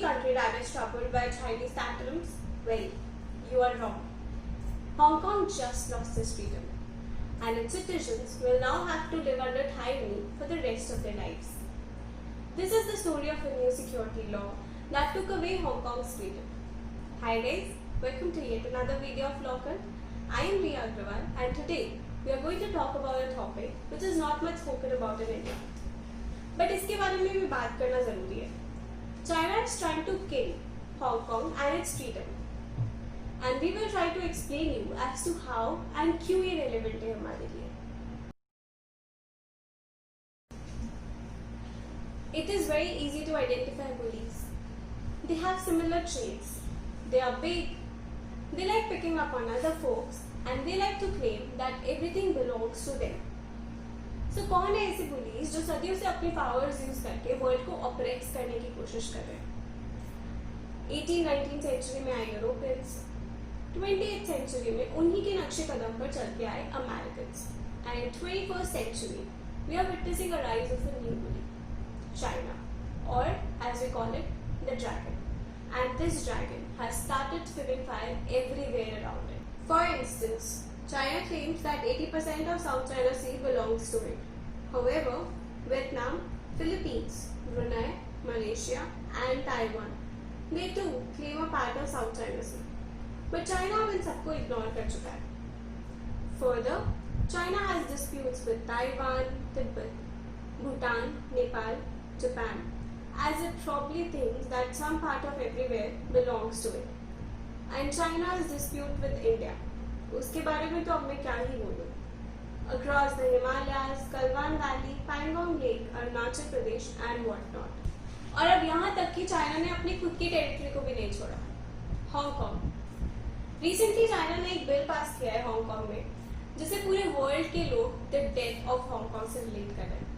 only country that is troubled by Chinese tantrums? Well, you are wrong. Hong Kong just lost its freedom, and its citizens will now have to live under tyranny for the rest of their lives. This is the story of a new security law that took away Hong Kong's freedom. Hi guys, welcome to yet another video of Lawcult. I am Riya Agrawal, and today we are going to talk about a topic which is not much spoken about in India. But इसके बारे में भी बात करना जरूरी है. China is trying to kill Hong Kong and its freedom. And we will try to explain you as to how and क्यों ये relevant है हमारे लिए. It is very easy to identify bullies. They have similar traits. They are big. They like picking up on other folks, and they like to claim that everything belongs to them. So कौन है ऐसे bullies जो सदियों से अपने powers use करके world को oppress करने की कोशिश कर रहे हैं? 18-19th century में आए Europeans, 20th century में उन्हीं के नक्शे कदम पर चल के आए Americans, and in 21st century we are witnessing a rise of a new bully, China, or as we call it, the dragon. And this dragon has started spitting fire everywhere around it. For instance, China claims that 80% of South China Sea belongs to it. However, Vietnam, Philippines, Brunei, Malaysia, and Taiwan, they too claim a part of South China Sea. But China इन सबको ignore कर चुका है. Further, China has disputes with Taiwan, Tibet, Bhutan, Nepal, Japan, as it probably thinks that some part of everywhere belongs to it. And China's dispute with India, उसके बारे में तो अब मैं क्या ही बोलूँ. Across the Himalayas, Galwan Valley, Pangong Lake, Arunachal Pradesh, and whatnot. और अब यहाँ तक कि चाइना ने अपनी खुद की टेरिटरी को भी नहीं छोड़ा. हांगकांग. रिसेंटली चाइना ने एक बिल पास किया है हांगकांग में, जिसे पूरे वर्ल्ड के लोग द डेथ ऑफ हांगकांग से रिलेट कर रहे हैं.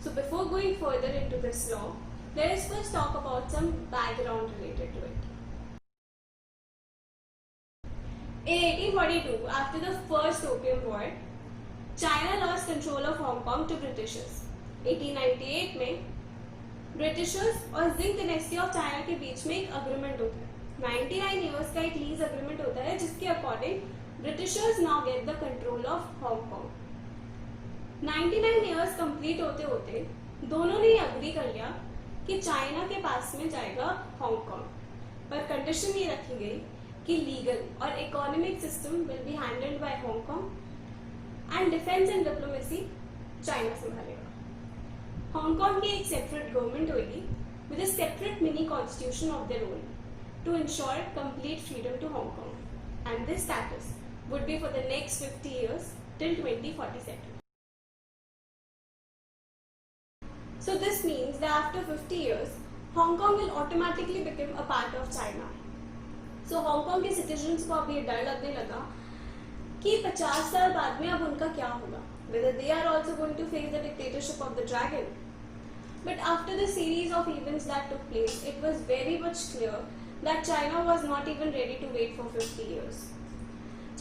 So before going further into this law, let us first talk about some background related to it. In 1842, after the First Opium War, China lost control of Hong Kong to Britishers. 1898 में Britishers और जिंग dynasty of China के बीच में एक agreement होता है. 99 years का एक lease agreement होता है, जिसके according Britishers now get the control of Hong Kong. 99 years complete होते होते दोनों ने अग्री कर लिया कि चाइना के पास में जाएगा हांगकांग, पर कंडीशन ये रखी गई कि लीगल और economic system will be handled by Hong Kong and defence and diplomacy China संभालेगा. हांगकांग की एक सेपरेट गवर्नमेंट होगी with a separate mini constitution of their own to ensure complete freedom to Hong Kong, and this status would be for the next 50 years till 2047. So this means that after 50 years, Hong Kong will automatically become a part of China. So Hong Kong के citizens को अब ये डर लगने लगा कि 50 साल बाद में अब उनका क्या होगा, whether they are also going to face the dictatorship of the dragon. But after the series of events that took place, it was very much clear that China was not even ready to wait for 50 years.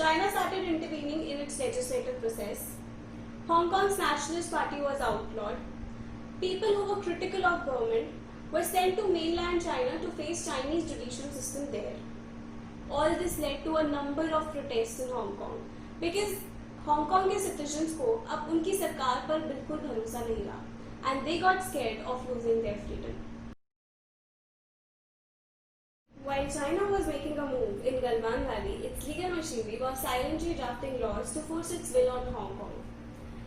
China started intervening in its legislative process. Hong Kong's Nationalist Party was outlawed. People who were critical of government were sent to mainland China to face Chinese judicial system there. All this led to a number of protests in Hong Kong because Hong Kong के citizens को अब उनकी सरकार पर बिल्कुल भरोसा नहीं रहा, and they got scared of losing their freedom. While China was making a move in Galwan Valley, its legal machinery was silently drafting laws to force its will on Hong Kong.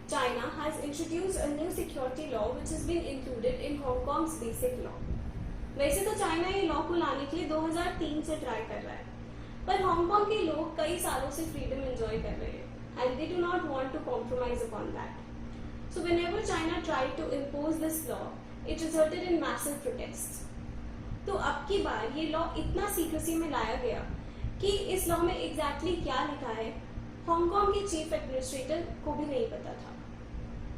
China has introduced a new security law which has been included in Hong Kong's basic law. वैसे तो China ये law को लाने के लिए 2003 से try कर रहा है, पर हांगकांग के लोग कई सालों से फ्रीडम एंजॉय कर रहे हैं, and they do not want to compromise upon that. So whenever China tried to impose this law, it resulted in massive protests. तो अब की बार ये लॉ इतना सीक्रेसी में लाया गया कि इस लॉ में एग्जैक्टली क्या लिखा है हांगकांग के चीफ एडमिनिस्ट्रेटर को भी नहीं पता था.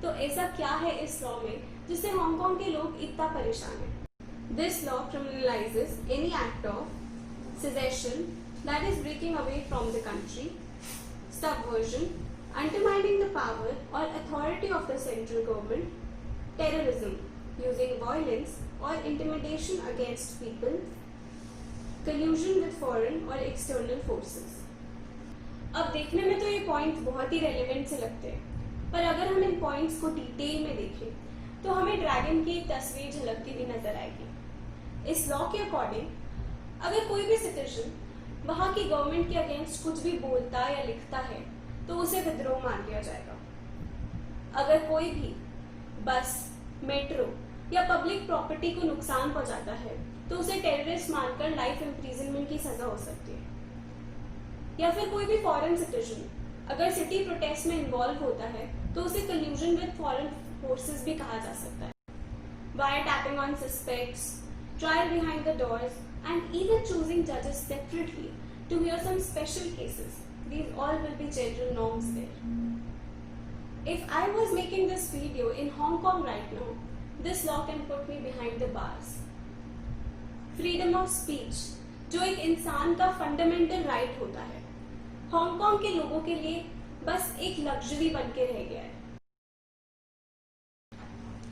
तो ऐसा क्या है इस लॉ में जिससे हांगकांग के लोग इतना परेशान हैं? This law criminalizes any act of secession, that is breaking away from the country, subversion, undermining the power or authority of the central government, terrorism, using violence, or intimidation against people, collusion with foreign or external forces. अब देखने में तो ये points बहुत ही relevant से लगते हैं, पर अगर हम इन पॉइंट्स को डिटेल में देखें तो हमें ड्रैगन की एक तस्वीर झलकती हुई नजर आएगी। इस लॉ के अकॉर्डिंग अगर कोई भी सिटीजन वहां की गवर्नमेंट के अगेंस्ट कुछ भी बोलता या लिखता है तो उसे विद्रोह मान लिया जाएगा। अगर कोई भी बस, मेट्रो या पब्लिक प्रॉपर्टी को नुकसान पहुंचाता है तो उसे टेररिस्ट मानकर लाइफ इम्प्रिजनमेंट की सजा हो सकती है। या फिर कोई भी फॉरेन सिटीजन अगर सिटी प्रोटेस्ट में इन्वॉल्व होता है तो उसे कल्यूजन विद फॉरेन फोर्सेस भी कहा जा सकता है। wiretapping on suspects, trial behind the doors, and even choosing judges separately to hear some special cases. These all will be general norms there. If I was making this video in Hong Kong right now, this law can put me behind the bars. Freedom of speech, जो एक इंसान का fundamental right होता है, Hong Kong के लोगों के लिए बस एक लग्जरी बन के रह गया है।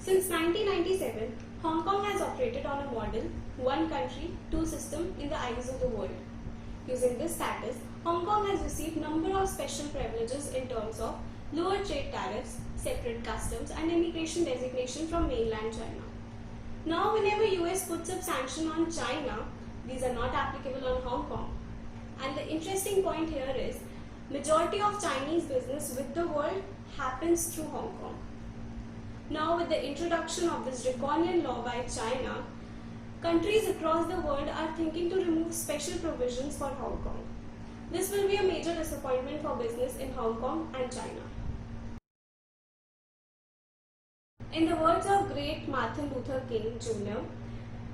Since 1997, Hong Kong has operated on a model, one country, two system in the eyes of the world. Using this status, Hong Kong has received number of special privileges in terms of lower trade tariffs, separate customs and immigration designation from mainland China. Now whenever US puts up sanction on China, these are not applicable on Hong Kong. And the interesting point here is, majority of Chinese business with the world happens through Hong Kong. Now with the introduction of this draconian law by China, countries across the world are thinking to remove special provisions for Hong Kong. This will be a major disappointment for business in Hong Kong and China. In the words of great Martin Luther King Jr.,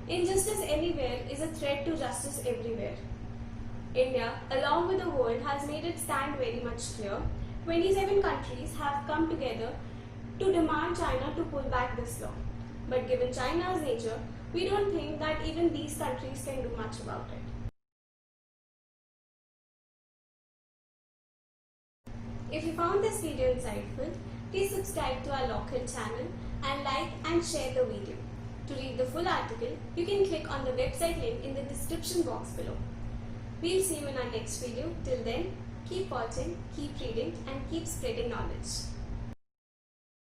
injustice anywhere is a threat to justice everywhere. India, along with the world, has made its stand very much clear. 27 countries have come together to demand China to pull back this law. But given China's nature, we don't think that even these countries can do much about it. If you found this video insightful, please subscribe to our local channel and like and share the video. To read the full article, you can click on the website link in the description box below. We'll see you in our next video. Till then, keep watching, keep reading and keep spreading knowledge.